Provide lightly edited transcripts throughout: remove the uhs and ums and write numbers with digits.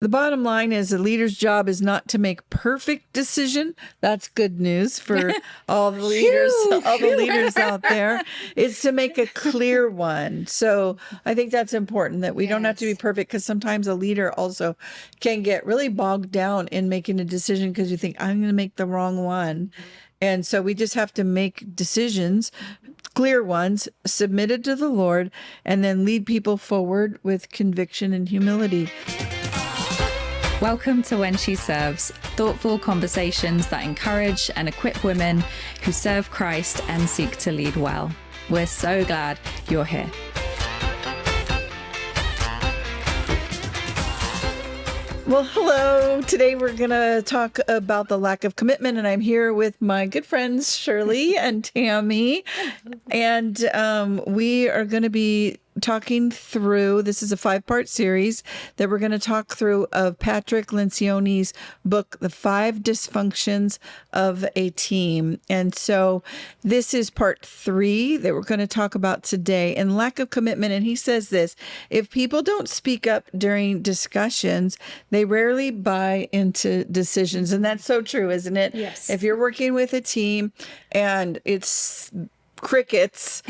The bottom line is a leader's job is not to make perfect decision. That's good news for all the leaders, all the leaders out there. It's to make a clear one. So I think that's important that we don't have to be perfect, because sometimes a leader also can get really bogged down in making a decision because you think, I'm going to make the wrong one. And so we just have to make decisions, clear ones, submitted to the Lord, and then lead people forward with conviction and humility. Welcome to When She Serves, thoughtful conversations that encourage and equip women who serve Christ and seek to lead well. We're so glad you're here. Well, hello. Today we're going to talk about the lack of commitment, and I'm here with my good friends Shirley and Tami, and we are going to be talking through, this is a 5-part series that we're going to talk through of Patrick Lencioni's book, The 5 Dysfunctions of a Team. And so this is part 3 that we're going to talk about today, and lack of commitment. And he says this: if people don't speak up during discussions, they rarely buy into decisions. And that's so true, isn't it? Yes. If you're working with a team and it's crickets,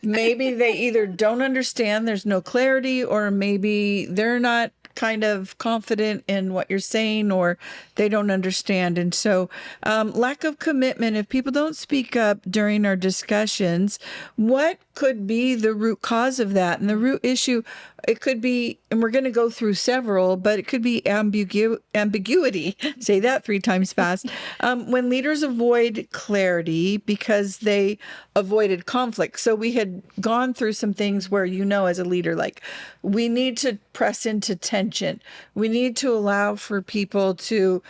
maybe they either don't understand, there's no clarity, or maybe they're not kind of confident in what you're saying, or they don't understand. And so lack of commitment, if people don't speak up during our discussions, what could be the root cause of that? And the root issue, it could be, and we're going to go through several, but it could be ambiguity. Say that 3 times fast. When leaders avoid clarity because they avoided conflict. So we had gone through some things where, as a leader, like, we need to press into tension. We need to allow for people to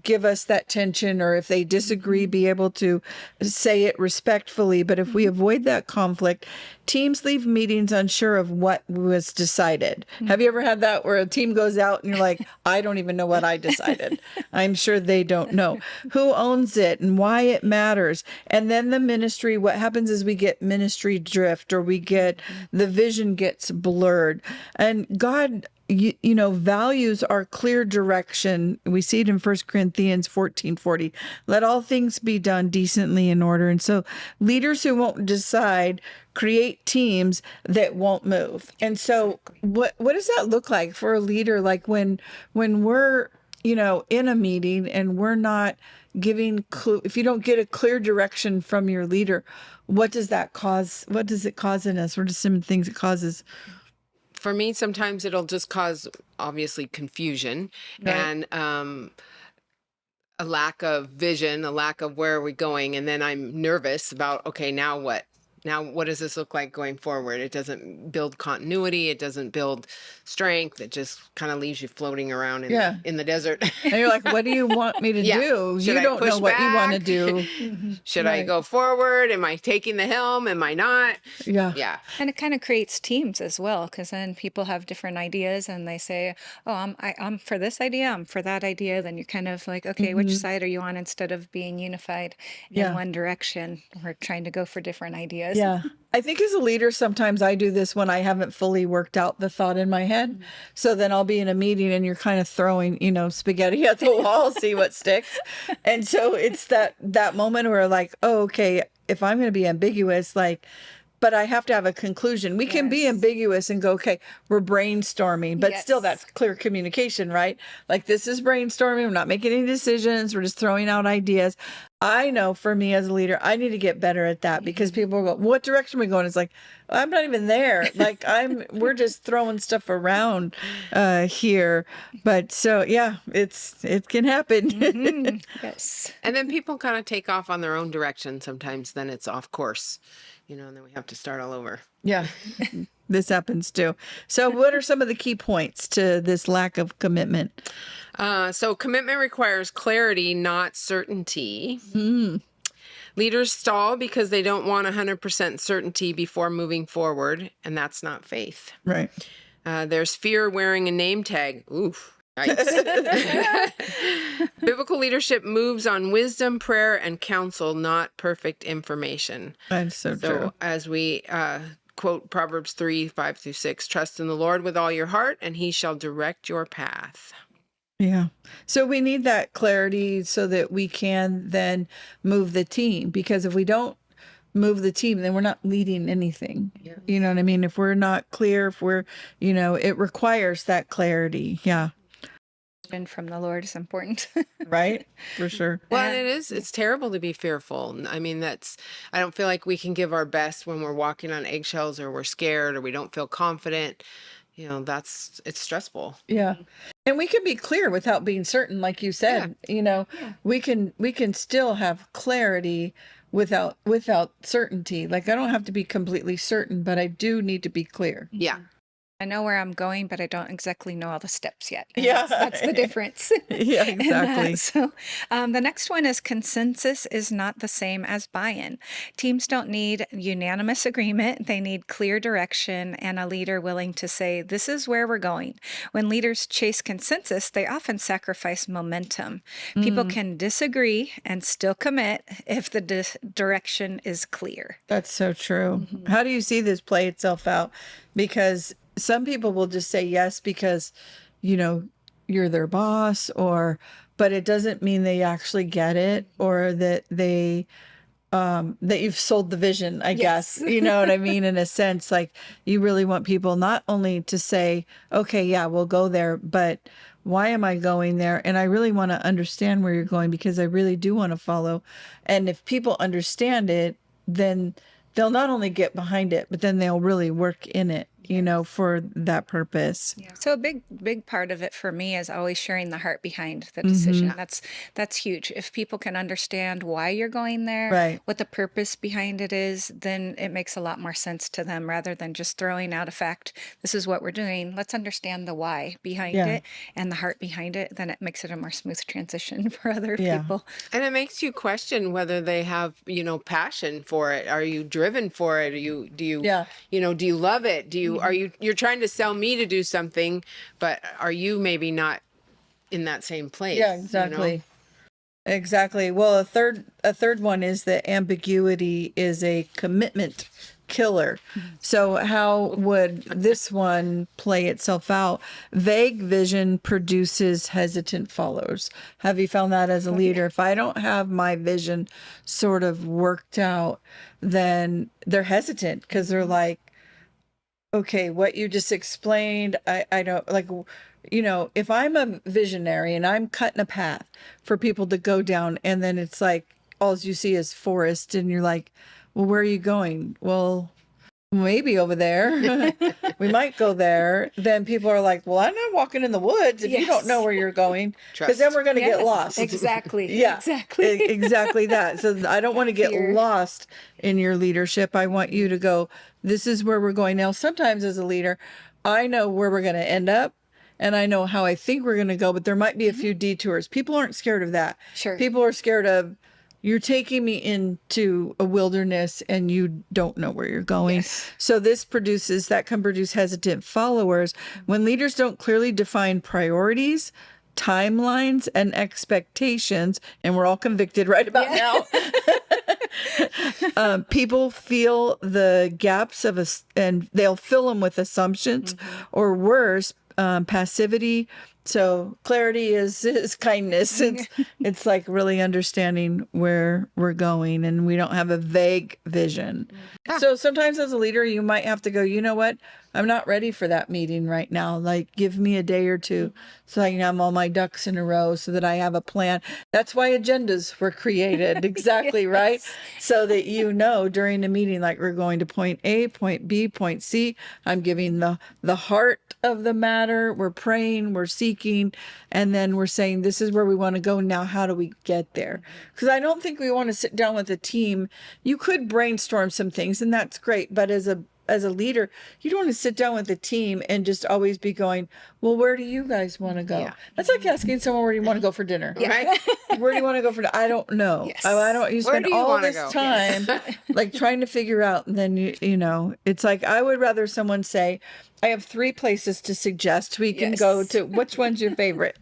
give us that tension, or if they disagree, be able to say it respectfully. But if we avoid that conflict, teams leave meetings unsure of what was decided. Have you ever had that where a team goes out and you're like, I don't even know what I decided. I'm sure they don't know who owns it and why it matters. And then the ministry, what happens is we get ministry drift, or we get, the vision gets blurred. And God, values our clear direction. We see it in 1 Corinthians 14:40. Let all things be done decently in order. And so leaders who won't decide create teams that won't move. And so what does that look like for a leader? Like when we're, in a meeting and we're not giving if you don't get a clear direction from your leader, what does that cause? What does it cause in us? What are some things it causes? For me, sometimes it'll just cause, obviously, confusion, right, and a lack of vision, a lack of where are we going. And then I'm nervous about, okay, now what? Now, what does this look like going forward? It doesn't build continuity. It doesn't build strength. It just kind of leaves you floating around in the desert. And you're like, what do you want me to do? Should you don't know what you want to do. Should I go forward? Am I taking the helm? Am I not? Yeah. And it kind of creates teams as well, because then people have different ideas and they say, oh, I'm for this idea, I'm for that idea. Then you're kind of like, okay, which side are you on, instead of being unified in one direction? We're trying to go for different ideas. Yeah. I think as a leader, sometimes I do this when I haven't fully worked out the thought in my head. So then I'll be in a meeting and you're kind of throwing, spaghetti at the wall, see what sticks. And so it's that moment where, like, oh, okay, if I'm going to be ambiguous, but I have to have a conclusion. We can be ambiguous and go, okay, we're brainstorming, but still that's clear communication, right? Like, this is brainstorming. We're not making any decisions. We're just throwing out ideas. I know for me as a leader, I need to get better at that, because people go, what direction are we going? It's like, I'm not even there. Like, we're just throwing stuff around here. But so, yeah, it can happen. Yes. And then people kind of take off on their own direction. Sometimes then it's off course, and then we have to start all over. Yeah, this happens too. So what are some of the key points to this lack of commitment? So commitment requires clarity, not certainty. Leaders stall because they don't want 100% certainty before moving forward, and that's not faith. Right. There's fear wearing a name tag. Oof. Biblical leadership moves on wisdom, prayer, and counsel, not perfect information. That's so true. So as we quote Proverbs 3:5-6. Trust in the Lord with all your heart, and he shall direct your path. Yeah. So we need that clarity so that we can then move the team, because if we don't move the team, then we're not leading anything. Yeah. You know what I mean? If we're not clear, if we're, it requires that clarity. Yeah. And from the Lord is important. Right. For sure. Well, and it's terrible to be fearful. I mean, I don't feel like we can give our best when we're walking on eggshells, or we're scared, or we don't feel confident. It's stressful. Yeah. And we can be clear without being certain, like you said. We can still have clarity without certainty. Like, I don't have to be completely certain, but I do need to be clear. Yeah. I know where I'm going, but I don't exactly know all the steps yet. And Yeah. that's the difference. Yeah, in exactly. that. So the next one is consensus is not the same as buy-in. Teams don't need unanimous agreement. They need clear direction and a leader willing to say, this is where we're going. When leaders chase consensus, they often sacrifice momentum. People can disagree and still commit if the direction is clear. That's so true. How do you see this play itself out? Because some people will just say yes because, you're their boss, but it doesn't mean they actually get it, or that that you've sold the vision, I guess. You know what I mean? In a sense, like, you really want people not only to say, okay, yeah, we'll go there, but why am I going there? And I really want to understand where you're going, because I really do want to follow. And if people understand it, then they'll not only get behind it, but then they'll really work in it, for that purpose. Yeah. So a big part of it for me is always sharing the heart behind the decision. That's huge. If people can understand why you're going there, Right. what the purpose behind it is, then it makes a lot more sense to them, rather than just throwing out a fact. This is what we're doing. Let's understand the why behind it and the heart behind it. Then it makes it a more smooth transition for other people. And it makes you question whether they have, passion for it. Are you driven for it? Do you love it? You're trying to sell me to do something, but are you maybe not in that same place? Yeah, exactly. Exactly. Well, a third one is that ambiguity is a commitment killer. So how would this one play itself out? Vague vision produces hesitant followers. Have you found that as a leader? If I don't have my vision sort of worked out, then they're hesitant, because they're like, okay, what you just explained, I don't like, if I'm a visionary and I'm cutting a path for people to go down, and then it's like, all you see is forest, and you're like, well, where are you going? Well, maybe over there. We might go there. Then people are like, well, I'm not walking in the woods if you don't know where you're going, because then we're going to get lost. Exactly. Yeah, Exactly. exactly that. So I don't want to get lost in your leadership. I want you to go, this is where we're going. Now, sometimes as a leader, I know where we're going to end up, and I know how I think we're going to go, but there might be a few detours. People aren't scared of that. Sure. People are scared of, you're taking me into a wilderness and you don't know where you're going. Yes. So that can produce hesitant followers. When leaders don't clearly define priorities, timelines, and expectations, and we're all convicted right about now, people feel the gaps and they'll fill them with assumptions, or worse, passivity. So clarity is kindness. It's like really understanding where we're going, and we don't have a vague vision. So sometimes as a leader, you might have to go, you know what? I'm not ready for that meeting right now. Like, give me a day or two so I can have all my ducks in a row, so that I have a plan. That's why agendas were created. Exactly. Right. So that, during the meeting, like, we're going to point A, point B, point C. I'm giving the heart of the matter. We're praying, we're seeking, and then we're saying, this is where we want to go. Now, how do we get there? Because I don't think we want to sit down with a team. You could brainstorm some things, and that's great. But as a leader, you don't want to sit down with the team and just always be going, well, where do you guys want to go? Yeah. That's like asking someone, where do you want to go for dinner? Right? Where do you want to go for dinner? I don't know. Yes. I don't. You Where spend do you all wanna this go? time like trying to figure out, and then it's like, I would rather someone say, I have 3 places to suggest we can go to. Which one's your favorite?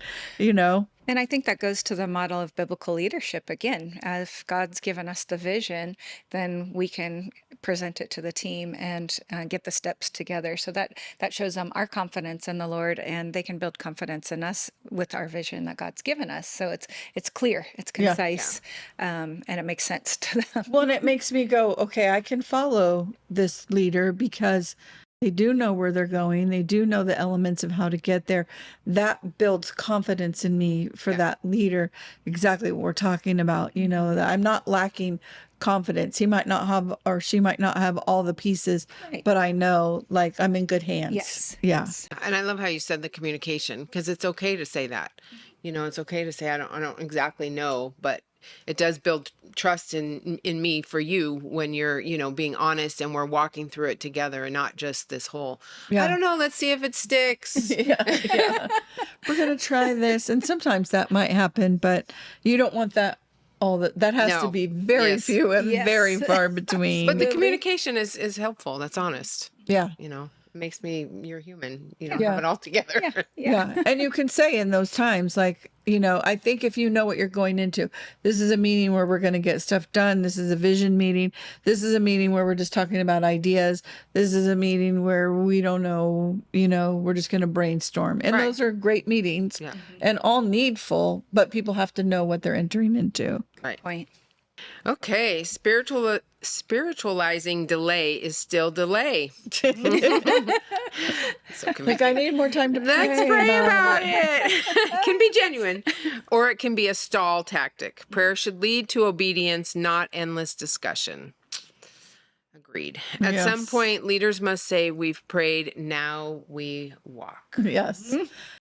And I think that goes to the model of biblical leadership again. If God's given us the vision, then we can present it to the team and get the steps together. So that shows them our confidence in the Lord, and they can build confidence in us with our vision that God's given us. So it's clear, it's Yeah. concise, and it makes sense to them. Well, and it makes me go, okay, I can follow this leader because they do know where they're going. They do know the elements of how to get there. That builds confidence in me for that leader. Exactly what we're talking about. That I'm not lacking confidence. He might not have, or she might not have all the pieces, Right. but I know, like, I'm in good hands. Yes. Yeah. Yes. And I love how you said the communication, because it's okay to say that. It's okay to say I don't exactly know, but it does build trust in me for you when you're, being honest and we're walking through it together, and not just this whole, Yeah. I don't know, let's see if it sticks. Yeah. We're going to try this. And sometimes that might happen, but you don't want that that has to No. be very Yes. few and Yes. very far between. But the Absolutely. communication is helpful. That's honest. Yeah. It makes me, you're human. You don't Yeah. have it all together. Yeah. And you can say in those times, like, I think if you know what you're going into, this is a meeting where we're going to get stuff done. This is a vision meeting. This is a meeting where we're just talking about ideas. This is a meeting where we don't know, we're just going to brainstorm. And Right. those are great meetings Yeah. and all needful, but people have to know what they're entering into. Right. Point. Okay. Spiritualizing delay is still delay. So Like, I need more time to Let's pray about it. It can be genuine, or it can be a stall tactic. Prayer should lead to obedience, not endless discussion. Agreed. At some Yes. point, leaders must say, we've prayed, now we walk. Yes.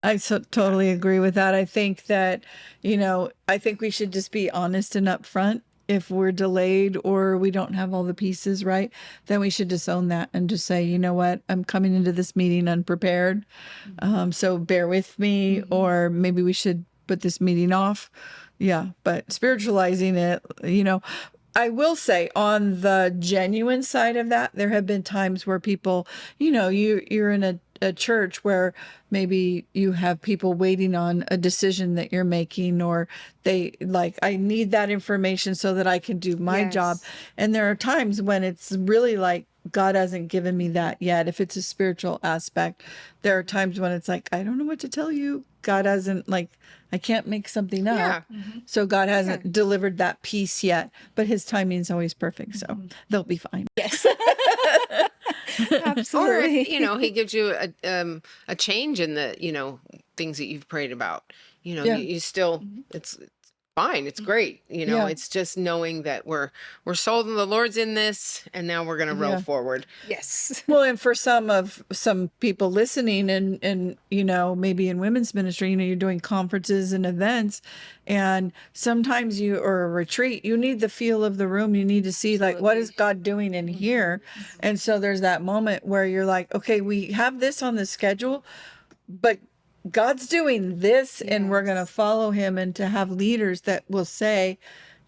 I totally agree with that. I think that, I think we should just be honest and upfront. If we're delayed or we don't have all the pieces right, then we should just own that and just say, you know what, I'm coming into this meeting unprepared. So bear with me, or maybe we should put this meeting off. Yeah. But spiritualizing it, I will say on the genuine side of that, there have been times where people, you're in a church where maybe you have people waiting on a decision that you're making, or they like, I need that information so that I can do my Yes. job. And there are times when it's really like, God hasn't given me that yet. If it's a spiritual aspect, there are times when it's like, I don't know what to tell you. God hasn't, like, I can't make something up. Yeah. So God hasn't delivered that piece yet, but his timing is always perfect. So they'll be fine. Yes. Or Absolutely. if, he gives you a change in the, things that you've prayed about, Yeah. you still, it's fine. It's great. Yeah. It's just knowing that we're sold and the Lord's in this, and now we're going to roll Yeah. forward. Yes. Well, and for some people listening and maybe in women's ministry, you're doing conferences and events, and sometimes or a retreat, you need the feel of the room. You need to see like, what is God doing in here? And so there's that moment where you're like, okay, we have this on the schedule, but God's doing this, and we're going to follow him, and to have leaders that will say,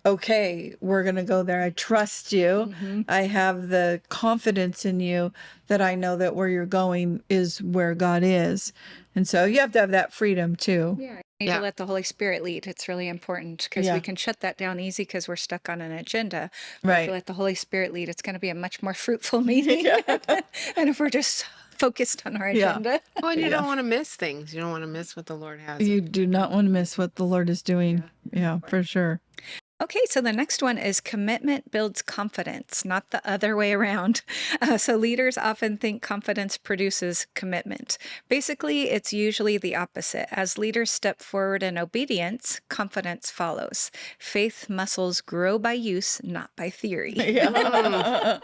okay, we're going to go there. I trust you. I have the confidence in you that I know that where you're going is where God is. And so you have to have that freedom too. Yeah. You need Yeah. to let the Holy Spirit lead. It's really important because Yeah. we can shut that down easy because we're stuck on an agenda. But if Right. we let the Holy Spirit lead, it's going to be a much more fruitful meeting. And if we're just focused on our Yeah. agenda. Well, and you don't want to miss things. You don't want to miss what the Lord has. You do not want to miss what the Lord is doing. Yeah, for sure. Okay, so the next one is commitment builds confidence, not the other way around. So leaders often think confidence produces commitment. Basically, it's usually the opposite. As leaders step forward in obedience, confidence follows. Faith muscles grow by use, not by theory. Yeah.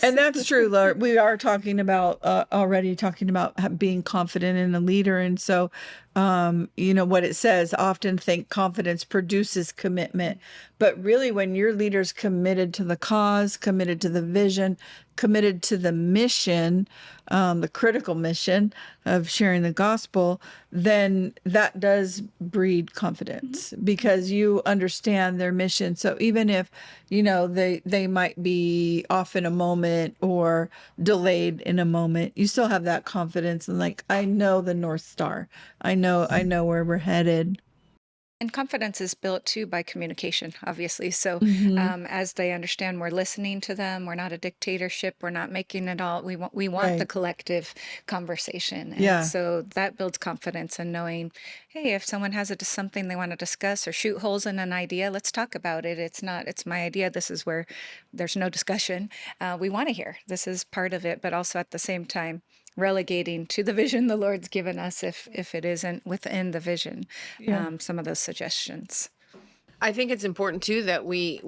And that's true, Lord. We are talking about already talking about being confident in a leader. And so, what it says, often think confidence produces commitment. But really, when your leader's committed to the cause, committed to the vision, committed to the mission, the critical mission of sharing the gospel, then that does breed confidence because you understand their mission. So even if, they might be off in a moment or delayed in a moment, you still have that confidence and like, I know the North Star. I know where we're headed. And confidence is built too by communication, obviously. So Mm-hmm. as they understand, we're listening to them. We're not a dictatorship. We're not making it all. We want the Right. collective conversation, and Yeah. so that builds confidence in knowing, hey, if someone has something they want to discuss or shoot holes in an idea, let's talk about it. It's my idea. This is where there's no discussion. We want to hear. This is part of it, but also at the same time relegating to the vision the Lord's given us if it isn't within the vision, Yeah. some of those suggestions. I think it's important too that we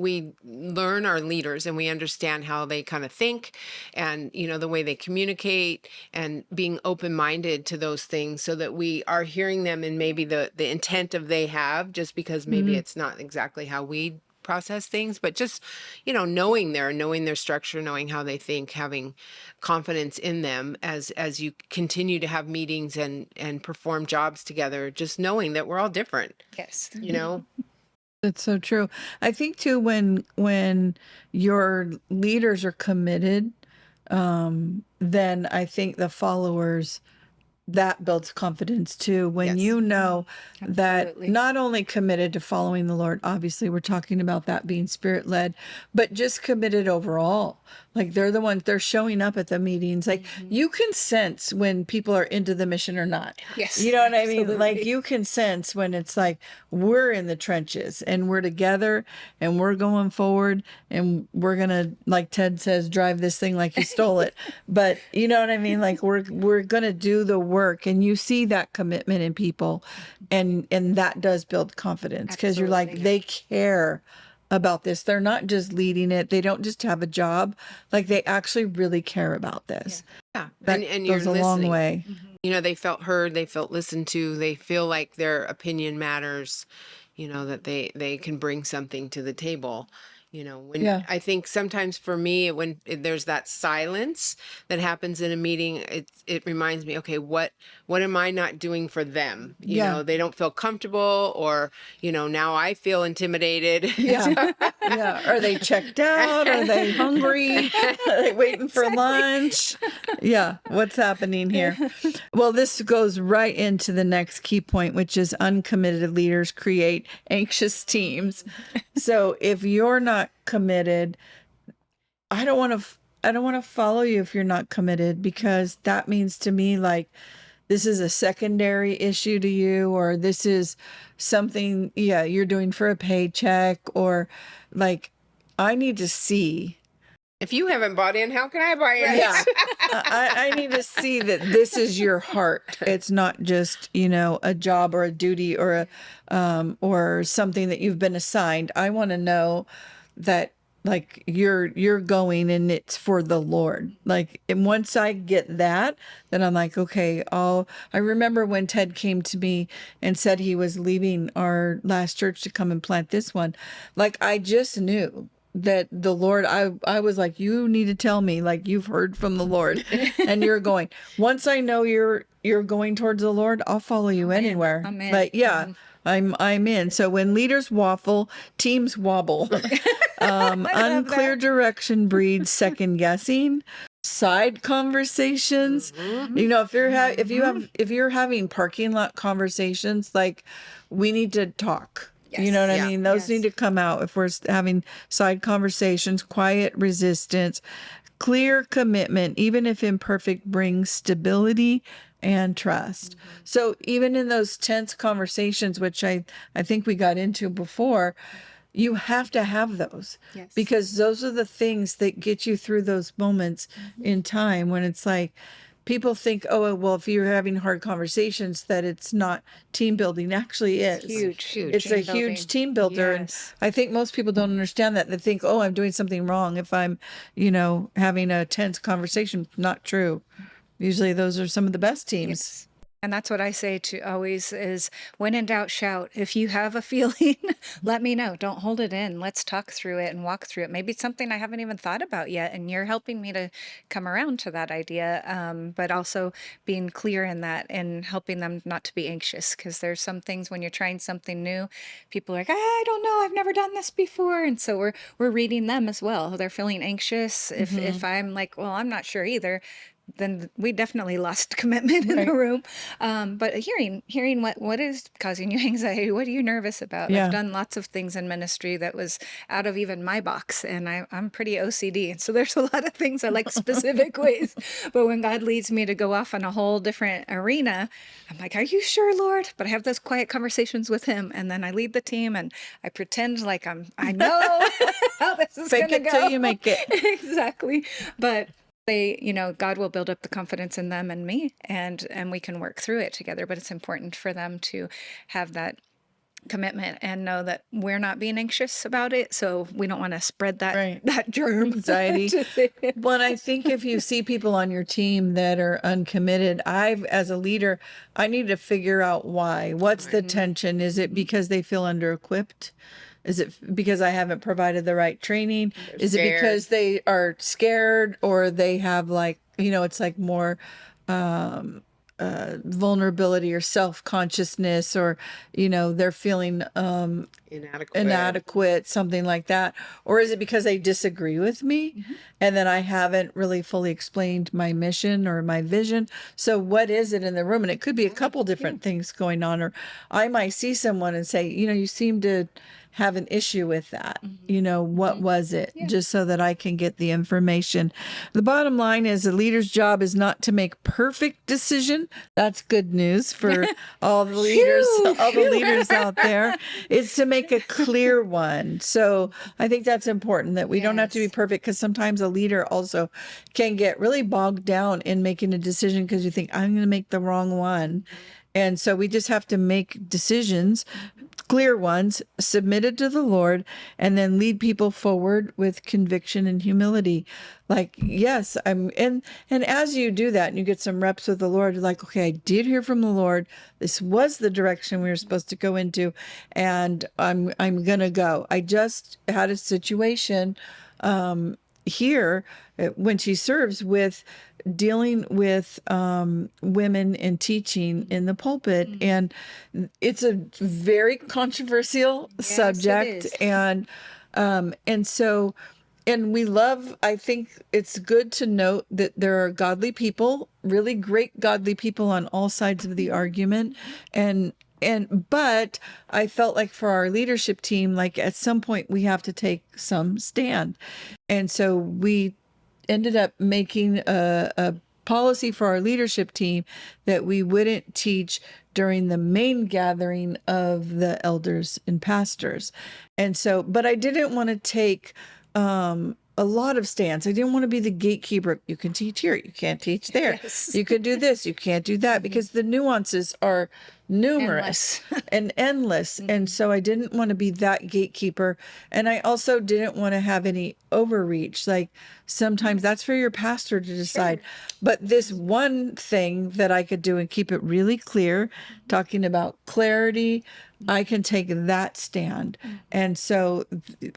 learn our leaders and we understand how they kind of think, and the way they communicate, and being open-minded to those things, so that we are hearing them and maybe the intent of they have, just because maybe Mm-hmm. it's not exactly how we process things, but just knowing their structure, knowing how they think, having confidence in them as you continue to have meetings and perform jobs together, just knowing that we're all different, Yes. you know. That's so true. I think too, when your leaders are committed, then I think the followers, that builds confidence too. When Yes. you know that Absolutely. not only committed to following the Lord, obviously we're talking about that being spirit led, but just committed overall. Like they're the ones, they're showing up at the meetings. Like you can sense when people are into the mission or not. Yes, You know what I mean? Like absolutely. you can sense when it's like we're in the trenches and we're together and we're going forward and we're gonna, like Ted says, drive this thing like you stole it. But you know what I mean? Like we're gonna do the work, and you see that commitment in people, and that does build confidence, because you're like, Absolutely. they care about this. They're not just leading it. They don't just have a job. Like they actually really care about this. Yeah. That And you're goes a long listening. way. They felt heard, they felt listened to, they feel like their opinion matters, that they can bring something to the table. When Yeah. I think sometimes for me, when there's that silence that happens in a meeting, it reminds me, okay, what am I not doing for them? Yeah. They don't feel comfortable, or now I feel intimidated. Yeah. Yeah. Are they checked out? Are they hungry? Are they waiting for lunch? Yeah. What's happening here? Well, this goes right into the next key point, which is uncommitted leaders create anxious teams. So if you're not committed, I don't want to follow you if you're not committed, because that means to me like this is a secondary issue to you, or this is something, yeah, you're doing for a paycheck, or like I need to see. If you haven't bought in, how can I buy in? Yeah. I need to see that this is your heart. It's not just, a job or a duty or or something that you've been assigned. I want to know that like you're going and it's for the Lord. Like, and once I get that, then I'm like, okay, I remember when Ted came to me and said he was leaving our last church to come and plant this one. Like, I just knew that the Lord, I was like, you need to tell me, like, you've heard from the Lord and you're going. Once I know you're going towards the Lord, I'll follow you anywhere. I'm in. But yeah, I'm in. So when leaders waffle, teams wobble. Unclear direction breeds second guessing, side conversations. If you're having parking lot conversations, like, we need to talk. You know what I Yeah. mean? Those Yes. need to come out if we're having side conversations. Quiet resistance, clear commitment, even if imperfect, brings stability and trust. So even in those tense conversations, which I think we got into before, you have to have those, Yes. because those are the things that get you through those moments in time when it's like people think, oh, well, if you're having hard conversations, that it's not team building. Actually is. Huge. It's a team huge building. team builder. Yes. And I think most people don't understand that. They think, oh, I'm doing something wrong if I'm, having a tense conversation. Not true. Usually those are some of the best teams. Yes. And that's what I say to always is, when in doubt, shout. If you have a feeling, let me know. Don't hold it in. Let's talk through it and walk through it. Maybe it's something I haven't even thought about yet, and you're helping me to come around to that idea. But also being clear in that and helping them not to be anxious, because there's some things when you're trying something new, people are like, I don't know, I've never done this before. And so we're reading them as well. They're feeling anxious. If I'm like, well, I'm not sure either, then we definitely lost commitment in the room. But hearing what is causing you anxiety, what are you nervous about? Yeah. I've done lots of things in ministry that was out of even my box, and I'm pretty OCD, and so there's a lot of things I like specific ways. But when God leads me to go off on a whole different arena, I'm like, "Are you sure, Lord?" But I have those quiet conversations with Him, and then I lead the team, and I pretend like I know how this is Fake going to it go. till you make it. Exactly. But God will build up the confidence in them and me, and we can work through it together. But it's important for them to have that commitment and know that we're not being anxious about it, so we don't want to spread that germ Anxiety. But I think if you see people on your team that are uncommitted, as a leader, I need to figure out why. What's the tension? Is it because they feel under-equipped? Is it because I haven't provided the right training? Is it because they are scared, or they have it's like more vulnerability or self-consciousness, or they're feeling inadequate, something like that? Or is it because they disagree with me and then I haven't really fully explained my mission or my vision? So what is it in the room? And it could be a couple different things going on. Or I might see someone and say, you seem to have an issue with that. What was it? Just so that I can get the information. The bottom line is, a leader's job is not to make perfect decision. That's good news for all the leaders, all the leaders out there. It's to make a clear one. So I think that's important, that we don't have to be perfect, because sometimes a leader also can get really bogged down in making a decision because you think, I'm going to make the wrong one. And so we just have to make decisions, clear ones, submitted to the Lord, and then lead people forward with conviction and humility. Like, yes, and as you do that and you get some reps with the Lord, you're like, okay, I did hear from the Lord. This was the direction we were supposed to go into, and I'm gonna go. I just had a situation here when she serves with dealing with women in teaching in the pulpit, and it's a very controversial subject, and so, and I think it's good to note that there are godly people, really great godly people on all sides of the argument, but I felt like for our leadership team, like at some point we have to take some stand. And so we ended up making a policy for our leadership team that we wouldn't teach during the main gathering of the elders and pastors. And so, but I didn't want to take a lot of stands. I didn't want to be the gatekeeper. You can teach here, you can't teach there. You can do this, you can't do that, because the nuances are numerous and endless. And so I didn't want to be that gatekeeper. And I also didn't want to have any overreach. Like, sometimes that's for your pastor to decide. But this one thing that I could do and keep it really clear, talking about clarity, I can take that stand. And so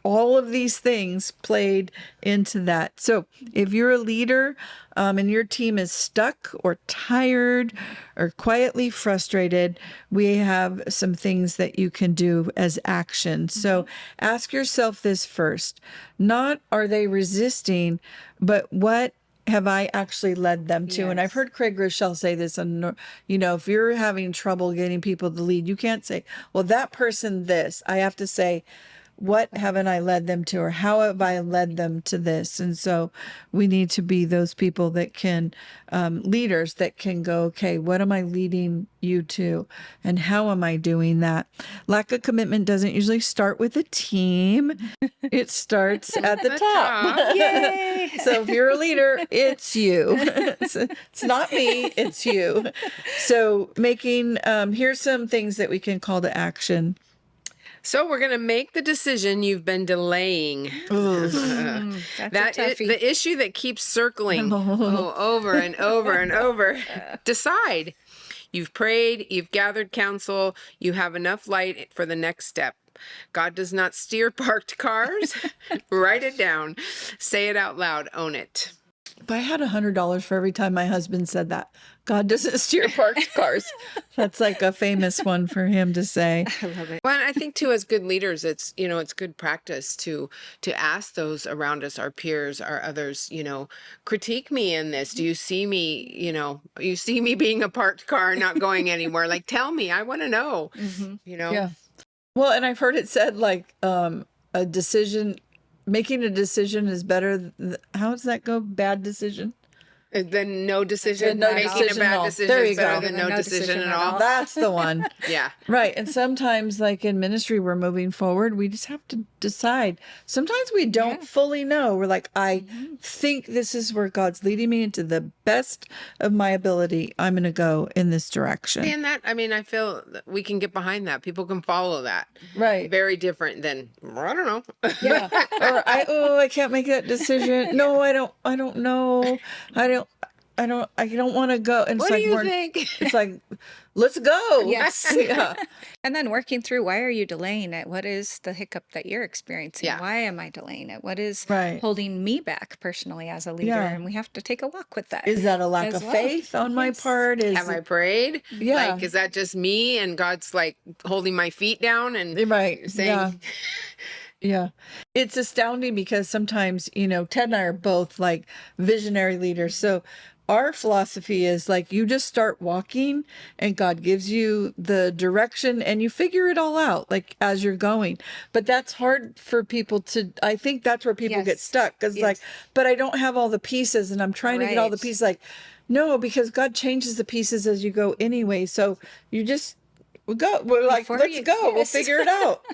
all of these things played into that. So if you're a leader and your team is stuck or tired or quietly frustrated, we have some things that you can do as action. So ask yourself this first: not are they resisting, but what have I actually led them to? And I've heard Craig Rochelle say this, and if you're having trouble getting people to lead, you can't say, well, that person this. I have to say, what haven't I led them to, or how have I led them to this? And so we need to be those people that can, leaders that can go, okay, what am I leading you to? And how am I doing that? Lack of commitment doesn't usually start with a team. It starts at the top. Yay! So if you're a leader, it's you. It's not me, it's you. So here's some things that we can call to action. So we're going to make the decision you've been delaying. That's the issue that keeps circling over and over and over. Decide. You've prayed, you've gathered counsel, you have enough light for the next step. God does not steer parked cars. Write it down. Say it out loud. Own it. If I had $100 for every time my husband said that, God doesn't steer parked cars. That's like a famous one for him to say. I love it. Well, and I think too, as good leaders, it's, it's good practice to ask those around us, our peers, our others, critique me in this. Do you see me, you see me being a parked car, not going anywhere? Like, tell me, I want to know, Yeah. Well, and I've heard it said like a decision, making a decision is better. How does that go? Bad decision. Then no decision. No Making decision a at bad all. decision There is you better go. than No no decision decision at at all. all. That's the one. Yeah. Right. And sometimes, like in ministry, we're moving forward. We just have to decide. Sometimes we don't fully know. We're like, I think this is where God's leading me into the best of my ability. I'm going to go in this direction. And that, I feel that we can get behind that. People can follow that. Right. Very different than, I don't know. Yeah. Or I can't make that decision. No, I don't know. I don't want to go. And What it's do like you think? It's like, let's go. Yes. Yeah. And then working through, why are you delaying it? What is the hiccup that you're experiencing? Yeah. Why am I delaying it? What is Right. holding me back personally as a leader? Yeah. And we have to take a walk with that. Is that a lack as of well. faith on my Yes. part? Have I prayed? Yeah. Like, is that just me and God's like holding my feet down and Right. saying, Yeah. Yeah. It's astounding because sometimes, Ted and I are both like visionary leaders. So our philosophy is like you just start walking and God gives you the direction and you figure it all out like as you're going. But that's hard for people to, I think that's where people get Yes. stuck because Yes. like, but I don't have all the pieces and I'm trying to get all the Right. pieces. Like, no, because God changes the pieces as you go anyway. So you just, we're like, Before let's you- go. We'll yes. figure it out.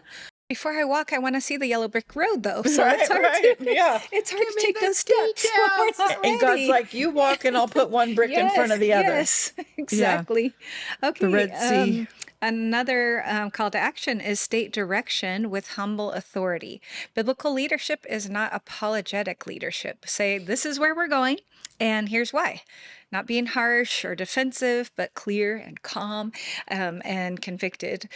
Before I walk, I want to see the yellow brick road, though. So Right, it's hard right, to, yeah. it's hard Give to me take the those steps when we're details. not And God's ready. like, you walk and I'll put one brick in front of the other. Yes, exactly. Okay. Red Sea. Another call to action is state direction with humble authority. Biblical leadership is not apologetic leadership. Say, this is where we're going, and here's why. Not being harsh or defensive, but clear and calm and convicted.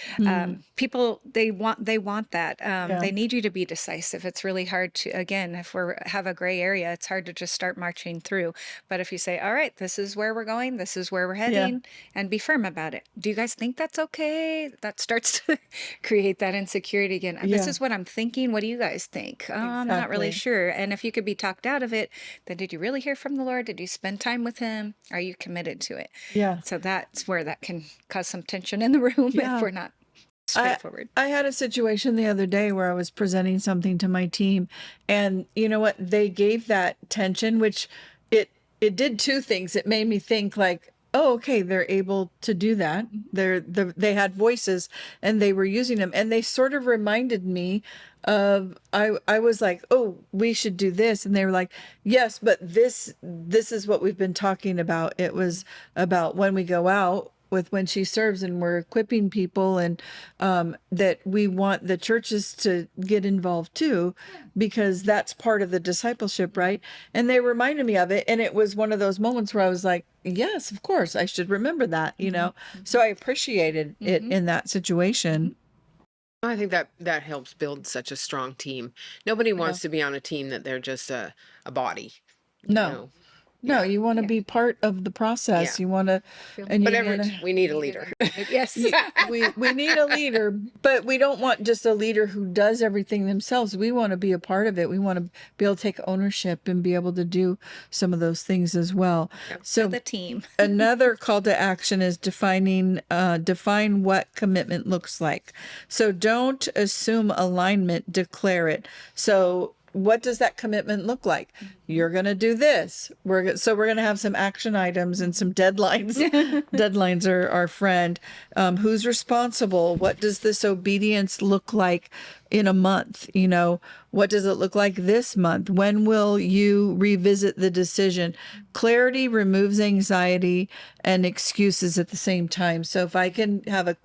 People, they want that. They need you to be decisive. It's really hard to, again, if we have a gray area, it's hard to just start marching through. But if you say, all right, this is where we're going, this is where we're heading, and be firm about it. Do you guys think that's okay? That starts to create that insecurity again. This is what I'm thinking. What do you guys think? I'm not really Exactly. sure. And if you could be talked out of it, then did you really hear from the Lord? Did you spend time with him? Are you committed to it? Yeah. So that's where that can cause some tension in the room Yeah. if we're not straightforward. I had a situation the other day where I was presenting something to my team and you know what? They gave that tension, which it did two things. It made me think like, oh, okay, they're able to do that. They had voices and they were using them. And they sort of reminded me of, I was like, oh, we should do this. And they were like, yes, but this is what we've been talking about. It was about when we go out with when she serves and we're equipping people and that we want the churches to get involved too, because that's part of the discipleship, right? And they reminded me of it. And it was one of those moments where I was like, yes, of course, I should remember that, So I appreciated it in that situation. I think that helps build such a strong team. Nobody wants to be on a team that they're just a body. No. No, you want to be part of the process. Yeah. You want to, and But you wanna, we need a leader. Yes. we need a leader, but we don't want just a leader who does everything themselves. We want to be a part of it. We want to be able to take ownership and be able to do some of those things as well. So The team. another call to action is define what commitment looks like. So don't assume alignment, declare it. So what does that commitment look like? You're going to do this. We're going to have some action items and some deadlines. Deadlines are our friend. Who's responsible? What does this obedience look like in a month? What does it look like this month? When will you revisit the decision? Clarity removes anxiety and excuses at the same time. So if I can have a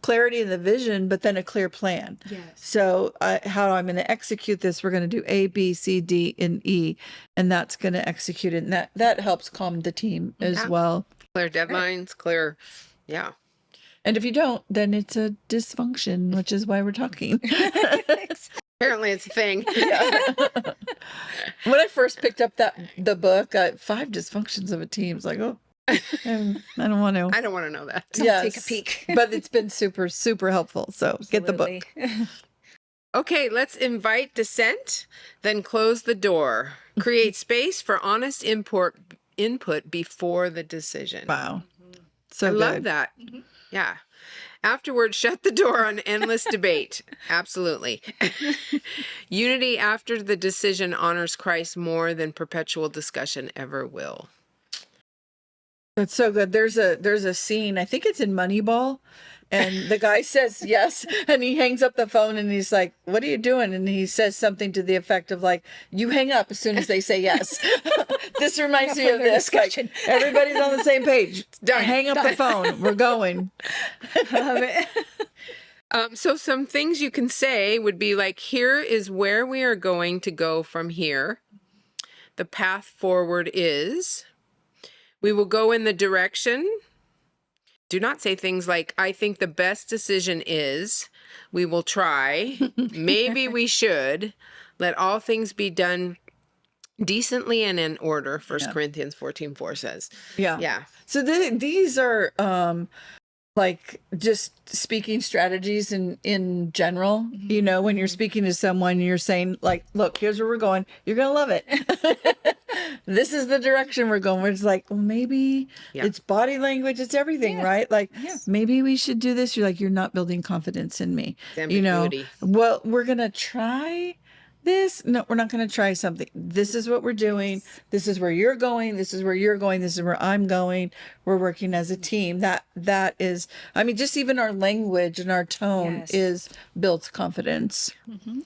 clarity in the vision, but then a clear plan. Yes. So how I'm going to execute this, we're going to do A, B, C, D, and E, and that's going to execute it. And that helps calm the team as well. Clear deadlines, clear. Yeah. And if you don't, then it's a dysfunction, which is why we're talking. Apparently it's a thing. When I first picked up the book, 5 dysfunctions of a team, it's like, oh. I don't want to. I don't want to know that. Take a peek. But it's been super, super helpful. So get the book. Absolutely. Okay, let's invite dissent, then close the door. Create space for honest input before the decision. Wow. So I good. love that. Yeah. Afterwards, shut the door on endless debate. Absolutely. Unity after the decision honors Christ more than perpetual discussion ever will. That's so good. There's a scene, I think it's in Moneyball, and the guy says yes, and he hangs up the phone and he's like, "What are you doing?" And he says something to the effect of like, "You hang up as soon as they say yes." This reminds me of further this. Like, discussion. everybody's on the same page. Done. Hang up the phone. We're going. Love it. So some things you can say would be like, here is where we are going to go from here. The path forward is, we will go in the direction. Do not say things like, I think the best decision is, we will try, maybe we should, let all things be done decently and in order, 1 Corinthians 14:4 says. Yeah. Yeah. So these are like just speaking strategies in general. You know, when you're speaking to someone, you're saying like, "Look, here's where we're going. You're gonna love it. This is the direction we're going." It's like, well, maybe it's body language, it's everything, right? Like, maybe we should do this. You're like, you're not building confidence in me. It's You know, ambiguity. well, we're gonna try this. No, we're not going to try something. This is what we're doing. This is where you're going. This is where you're going. This is where I'm going. We're working as a team. That is, I mean, just even our language and our tone is builds confidence.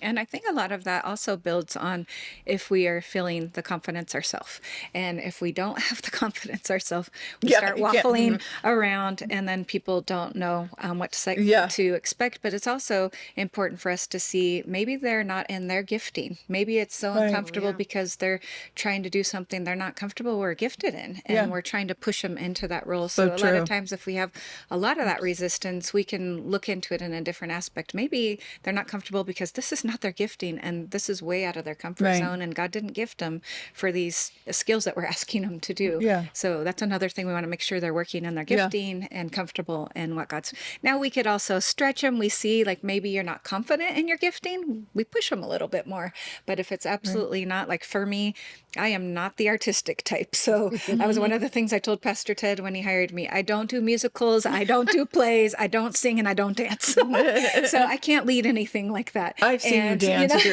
And I think a lot of that also builds on if we are feeling the confidence ourselves. And if we don't have the confidence ourselves, we start waffling around, and then people don't know what to say, to expect. But it's also important for us to see maybe they're not in their gifting. Maybe it's so uncomfortable because they're trying to do something they're not comfortable or gifted in. And we're trying to push them into that role. So a lot of times if we have a lot of that resistance, we can look into it in a different aspect. Maybe they're not comfortable because this is not their gifting and this is way out of their comfort zone, and God didn't gift them for these skills that we're asking them to do. So that's another thing. We want to make sure they're working in their gifting and comfortable in what God's. Now we could also stretch them. We see like maybe you're not confident in your gifting. We push them a little bit more. But if it's absolutely not, like for me, I am not the artistic type. So that was one of the things I told Pastor Ted when he hired me. I don't do musicals. I don't do plays. I don't sing, and I don't dance. So I can't lead anything like that. I've seen you dance with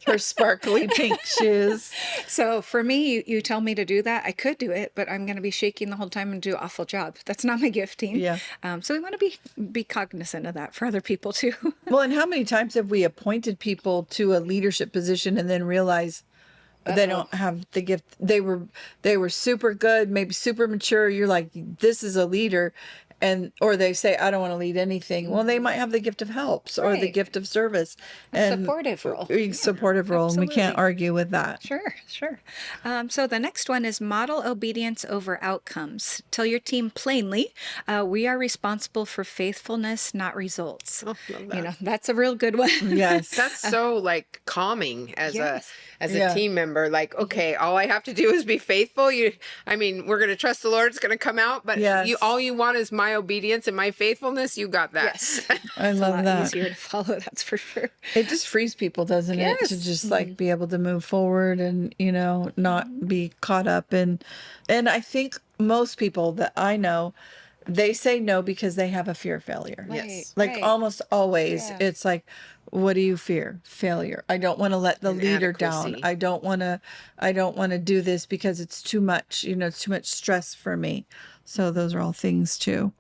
your sparkly pink shoes. So for me, you tell me to do that. I could do it, but I'm going to be shaking the whole time and do an awful job. That's not my gifting. So we want to be cognizant of that for other people too. Well, and how many times have we appointed people to a leadership position and then realize they don't have the gift? They were super good, maybe super mature. You're like, this is a leader. Or they say, I don't want to lead anything. Well, they might have the gift of helps or the gift of service. And supportive role. Supportive role. And we can't argue with that. Sure. So the next one is model obedience over outcomes. Tell your team plainly, we are responsible for faithfulness, not results. Oh, love that. You know, that's a real good one. Yes. That's so like calming as Yeah. a team member. Like, okay, all I have to do is be faithful. We're going to trust the Lord. It's going to come out. But all you want is my obedience and my faithfulness. You got that. Yes. I love that. Easier to follow, that's for sure. It just frees people, doesn't it? To just like be able to move forward and, you know, not be caught up in. And I think most people that I know, they say no because they have a fear of failure. Yes. Like almost always, it's like, what do you fear? Failure. I don't want to let the leader down. Inadequacy. I don't want to do this because it's too much, you know, it's too much stress for me. So those are all things too.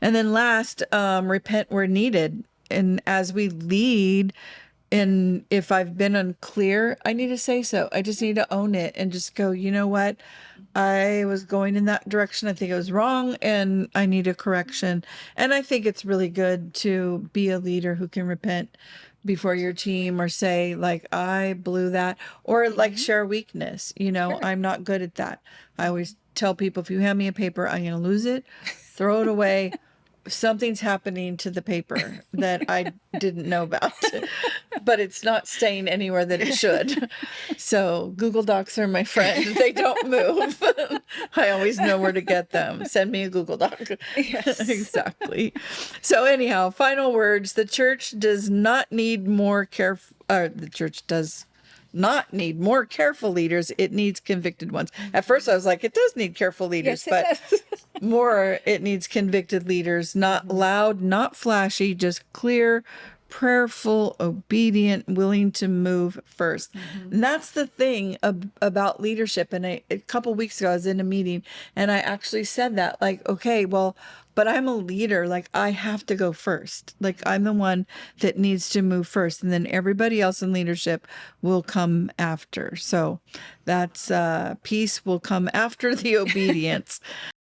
And then last, repent where needed. And as we lead, and if I've been unclear, I need to say so. I just need to own it and just go, you know what? I was going in that direction. I think it was wrong and I need a correction. And I think it's really good to be a leader who can repent before your team or say like, I blew that, or like share a weakness. You know, I'm not good at that. I always tell people, if you hand me a paper, I'm going to lose it, throw it away. something's happening to the paper that I didn't know about, but it's not staying anywhere that it should. So Google Docs are my friend. They don't move. I always know where to get them. Send me a Google Doc. Yes. Exactly. So anyhow, final words. The church does not need more the church does not need more careful leaders. It needs convicted ones. At first I was like, it does need careful leaders, Yes, it but does. more, it needs convicted leaders, not loud, not flashy, just clear, prayerful, obedient, willing to move first. And that's the thing about leadership. And a couple weeks ago, I was in a meeting and I actually said that, like, okay, well, but I'm a leader. Like, I have to go first. Like, I'm the one that needs to move first. And then everybody else in leadership will come after. So that's peace will come after the obedience.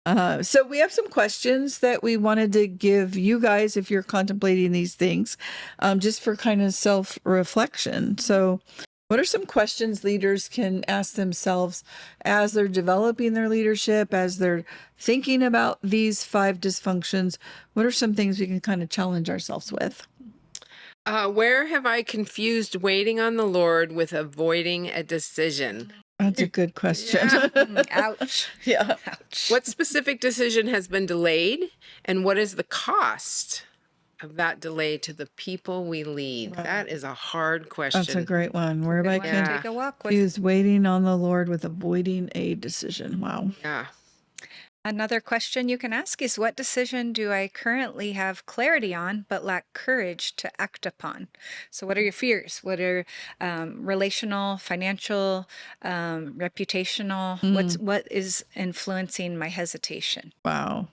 So we have some questions that we wanted to give you guys if you're contemplating these things, just for kind of self-reflection. So what are some questions leaders can ask themselves as they're developing their leadership, as they're thinking about these 5 dysfunctions? What are some things we can kind of challenge ourselves with? Where have I confused waiting on the Lord with avoiding a decision? That's a good question. Ouch. Yeah. Ouch. What specific decision has been delayed, and what is the cost of that delay to the people we lead? That is a hard question. That's a great one. Where have I Good one to take a walk with. confused waiting on the Lord with avoiding a decision? Wow. Yeah. Another question you can ask is, what decision do I currently have clarity on but lack courage to act upon? So what are your fears? What are relational, financial, reputational? What is influencing my hesitation? Wow.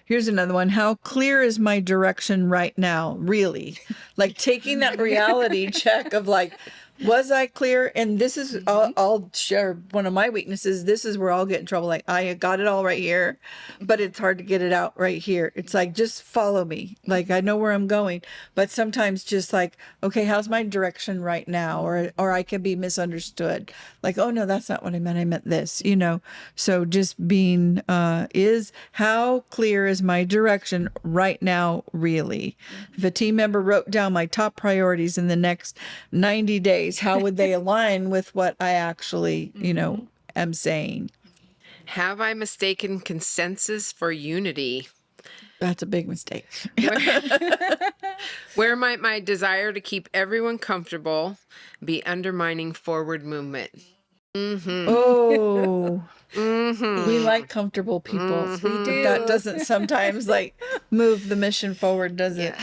Here's another one. How clear is my direction right now? Really? Like taking that reality check of like, was I clear? And this is, I'll share one of my weaknesses. This is where I'll get in trouble. Like, I got it all right here, but it's hard to get it out right here. It's like, just follow me. Like, I know where I'm going, but sometimes just like, okay, how's my direction right now? Or I can be misunderstood. Like, oh no, that's not what I meant. I meant this, you know? So just being, how clear is my direction right now, really? If a team member wrote down my top priorities in the next 90 days, how would they align with what I actually, am saying? Have I mistaken consensus for unity? That's a big mistake. Where might my desire to keep everyone comfortable be undermining forward movement? Oh, we like comfortable people. We do. That doesn't sometimes like move the mission forward, does it?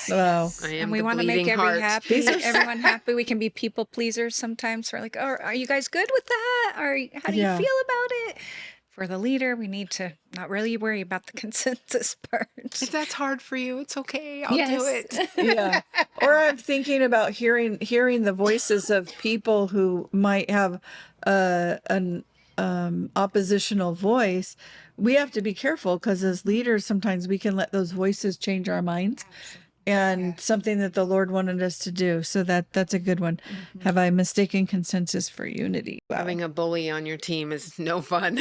Wow. I am And we the want to make bleeding heart. everyone happy. We can be people pleasers sometimes. We're like, oh, are you guys good with that? Or how do you Yeah. feel about it? For the leader, we need to not really worry about the consensus part. If that's hard for you, it's okay. I'll do Yes. it. Yeah. Or I'm thinking about hearing the voices of people who might have an oppositional voice. We have to be careful because as leaders, sometimes we can let those voices change our minds. And something that the Lord wanted us to do. So that's a good one. Have I mistaken consensus for unity? Wow. Having a bully on your team is no fun.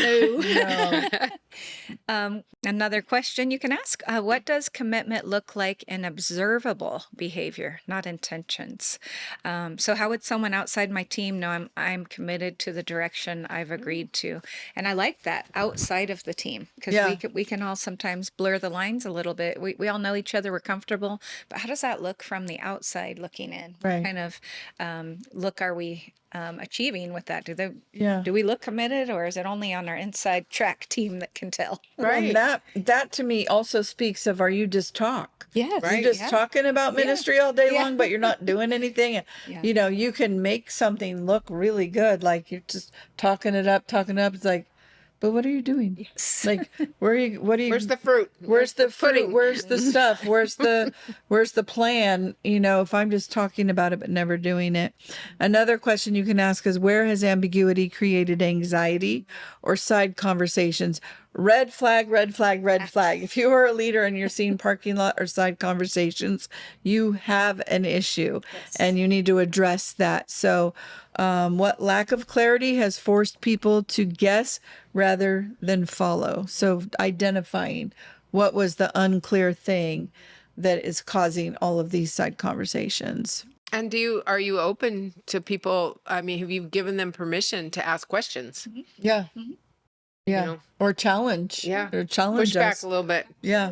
Another question you can ask, what does commitment look like in observable behavior, not intentions? So how would someone outside my team know I'm committed to the direction I've agreed to? And I like that, outside of the team, because we can all sometimes blur the lines a little bit. We all know each other, we're comfortable, but how does that look from the outside looking in? Right. What kind of look are we achieving with that? Yeah. Do we look committed, or is it only on our inside track team that can tell? Right. And that to me also speaks of, are you just talk? Yes. You're just talking about ministry all day long, but you're not doing anything. Yeah. You can make something look really good. Like you're just talking it up. It's like, but what are you doing? Yes. Like, Where's the fruit? Where's the pudding? fruit? Where's the stuff? Where's the plan? If I'm just talking about it but never doing it. Another question you can ask is, where has ambiguity created anxiety or side conversations? Red flag, red flag, red flag. If you are a leader and you're seeing parking lot or side conversations, you have an issue and you need to address that. So what lack of clarity has forced people to guess rather than follow. So identifying what was the unclear thing that is causing all of these side conversations. And are you open to people? I mean, have you given them permission to ask questions? Yeah. Yeah. You know? Or challenge. Yeah. Or challenge Push back us. a little bit. Yeah.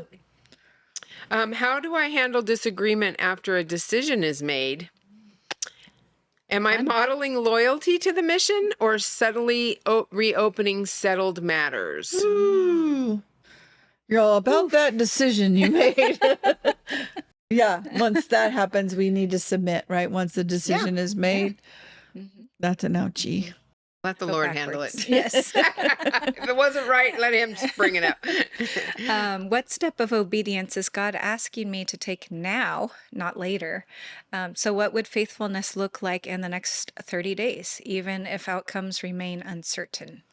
How do I handle disagreement after a decision is made? Am I modeling loyalty to the mission or subtly reopening settled matters? Ooh. You're all about that decision you made. Yeah. Once that happens, we need to submit, right? Once the decision is made, that's an ouchie. Let the Lord handle it. Yes. If it wasn't right, let him bring it up. What step of obedience is God asking me to take now, not later? So what would faithfulness look like in the next 30 days, even if outcomes remain uncertain?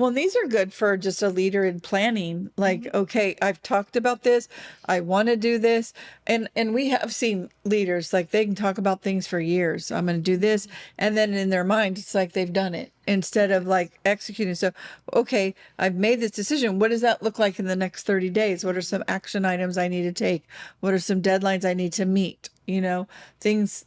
Well, and these are good for just a leader in planning. Like, okay, I've talked about this. I want to do this. And we have seen leaders, like they can talk about things for years. I'm going to do this. And then in their mind, it's like they've done it instead of like executing. So, okay, I've made this decision. What does that look like in the next 30 days? What are some action items I need to take? What are some deadlines I need to meet? You know, things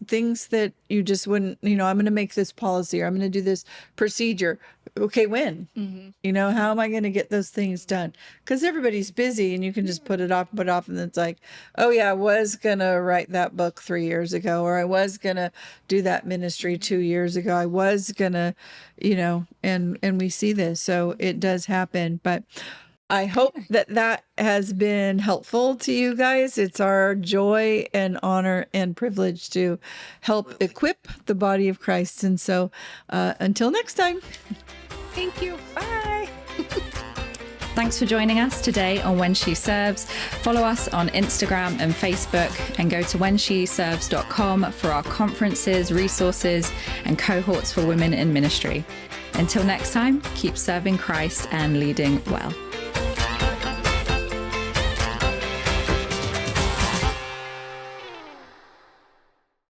that you just wouldn't, I'm going to make this policy or I'm going to do this procedure. Okay, when? You know, how am I going to get those things done? Because everybody's busy and you can just put it off, and it's like, oh yeah, I was going to write that book 3 years ago, or I was going to do that ministry 2 years ago. I was going to, and we see this. So it does happen. But I hope that has been helpful to you guys. It's our joy and honor and privilege to help equip the body of Christ. And so until next time. Thank you. Bye. Thanks for joining us today on When She Serves. Follow us on Instagram and Facebook and go to whensheserves.com for our conferences, resources, and cohorts for women in ministry. Until next time, keep serving Christ and leading well.